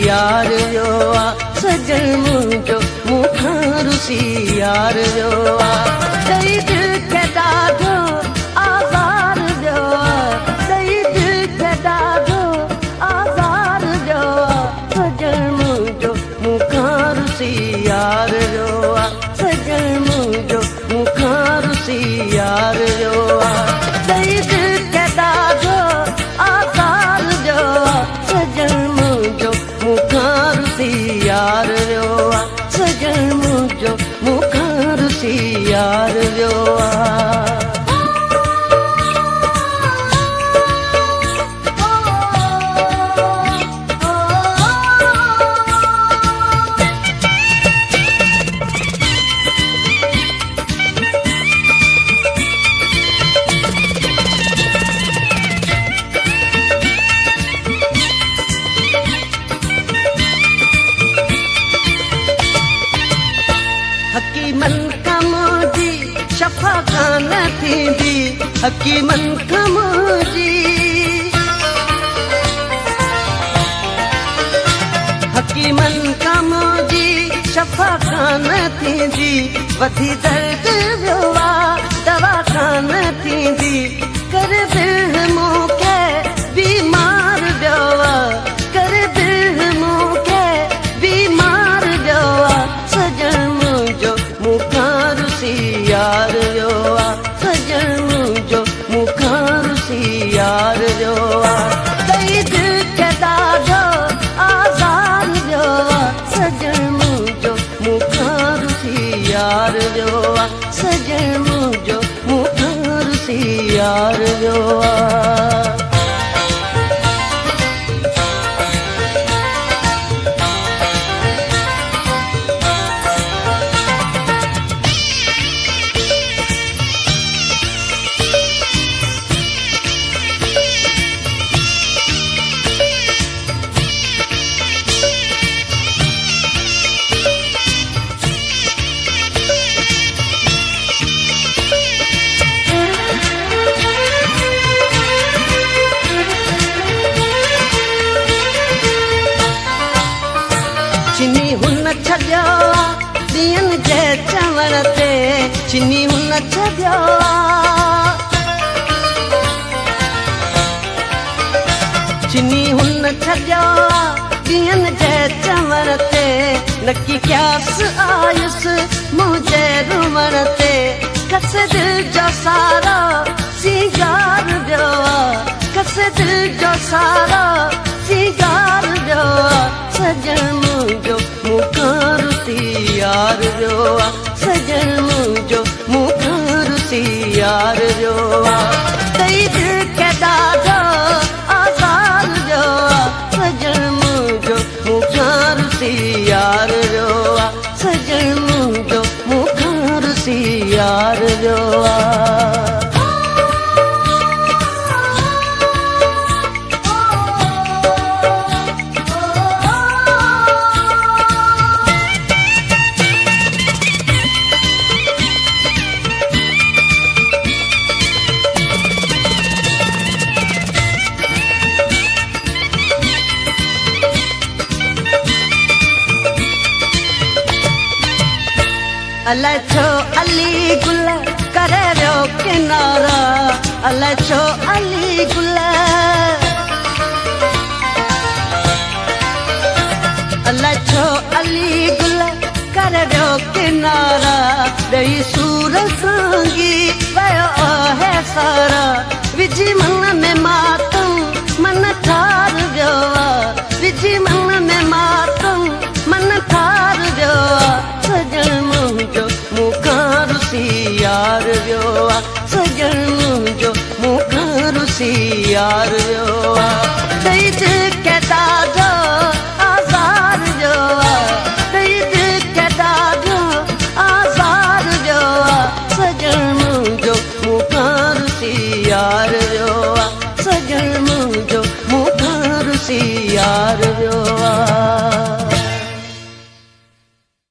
यार जो आ सजन मुंहिंजो मूंखां रुसी यार जो आ दई दिल खे ॾाढो आज़ार जो आ दई दिल खे ॾाढो आज़ार जो आ सजन मुंहिंजो मूंखां रुसी यार जो आ सजन मुंहिंजो मूंखां रुसी यार जो आ दई दिल खे ॾाढो आज़ार जो आ सजन मुंहिंजो मूंखां रुसी यार जो आ सजन मुंहिंजो मूंखां रुसी यार जो आ हकीमन कमुजी शफ़ा कान थींदी हकीमन कमुजी हकीमन कमुजी शफ़ा कान थींदी वधी दर्द वियो आहे दवा कान थींदी कर दिल मूंखे बीमार वियो आहे कर दिल मूंखे बीमार वियो आहे सजन मूंखां रुसी यार जो आ सजन मुंहिंजो मूंखां रुसी यार जो आ दई दिल खे ॾाढो आज़ार जो आ सजन मुंहिंजो मूंखां रुसी यार जो आ सजन मुंहिंजो मूंखां रुसी यार जो आ चिनी हुन छॾियो ॾींहंनि जे चवण ते चिनी हुन छॾियो चिनी हुन छॾियो ॾींहंनि जे चवण ते नकी क्यास आयुसि मुंहिंजे रुमण ते कस दिल जो सारो सिंगार वियो आहे कस दिल जो सारो सिंगार वियो आहे सजन मुंहिंजो मूंखां रुसी यार जो आ सजन मुंहिंजो मूंखां रुसी यार जो आ दई दिल खे ॾाढो आज़ार जो आ सजन मुंहिंजो मूंखां रुसी यार जो आ सजन मुंहिंजो मूंखां रुसी यार जो आ अलाए छो अली गुल करे वियो किनारा अलाए छो अली गुल अलाए छो अली गुल करे वियो किनारा ॾेई सूर सांगी वियो आहे सारा विझी मन में मातम मन ठार वियो आहे विझी मन में मातम मन ठार वियो आहे सजन मुंहिंजो मूंखां रुसी यार वियो आहे यार वियो ॾेई दिलि ॾाढो आज़ार वियो ॾेई दिलि ॾाढो आज़ार वियो सजण मुंहिंजो मूंखां रुसी यार वियो सजण मुंहिंजो मूंखां रुसी यार